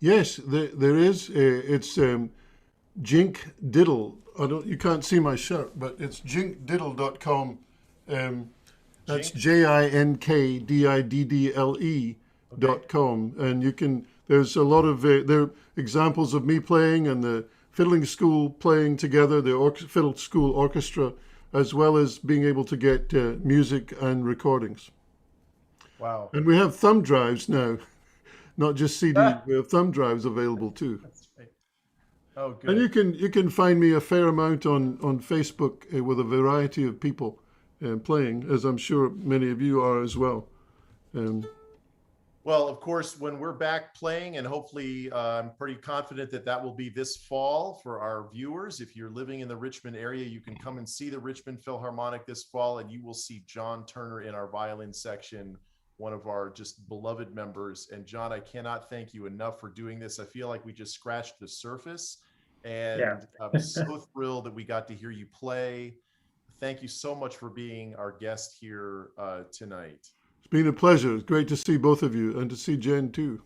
S3: Yes, there is. It's Jink Diddle. You can't see my shirt, but it's jinkdiddle.com. That's JINKDIDDLE.com. And you can, there's a lot of, there are examples of me playing and the fiddling school playing together, the fiddle school orchestra, as well as being able to get music and recordings.
S1: Wow.
S3: And we have thumb drives now. Not just CDs, we have thumb drives available too.
S1: That's right. Oh, good.
S3: And you can find me a fair amount on Facebook with a variety of people playing, as I'm sure many of you are as well.
S1: Well, of course, when we're back playing, and hopefully I'm pretty confident that will be this fall for our viewers. If you're living in the Richmond area, you can come and see the Richmond Philharmonic this fall, and you will see John Turner in our violin section, one of our just beloved members. And John, I cannot thank you enough for doing this. I feel like we just scratched the surface, and I'm so thrilled that we got to hear you play. Thank you so much for being our guest here tonight.
S3: It's been a pleasure. It's great to see both of you and to see Jen too.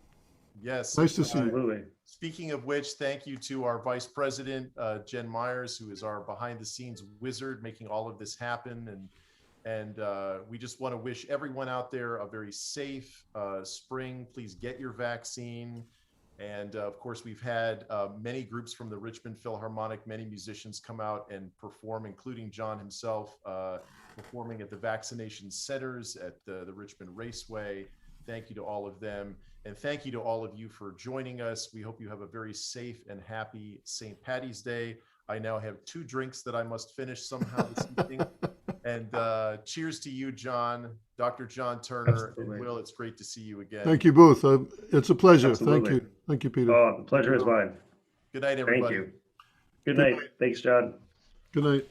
S1: Yes.
S3: Nice to see you.
S2: Absolutely.
S1: Speaking of which, thank you to our Vice President, Jen Myers, who is our behind the scenes wizard, making all of this happen. And we just want to wish everyone out there a very safe spring. Please get your vaccine. And of course, we've had many groups from the Richmond Philharmonic, many musicians come out and perform, including John himself, performing at the vaccination centers at the Richmond Raceway. Thank you to all of them. And thank you to all of you for joining us. We hope you have a very safe and happy St. Patty's Day. I now have 2 drinks that I must finish somehow this evening. And cheers to you, John, Dr. John Turner,
S2: Absolutely.
S1: and Will. It's great to see you again.
S3: Thank you both. It's a pleasure.
S2: Absolutely.
S3: Thank you. Thank you, Peter.
S2: Oh, the pleasure is mine.
S1: Good night,
S2: Thank
S1: everybody.
S2: you. Good night. Thanks, John.
S3: Good night.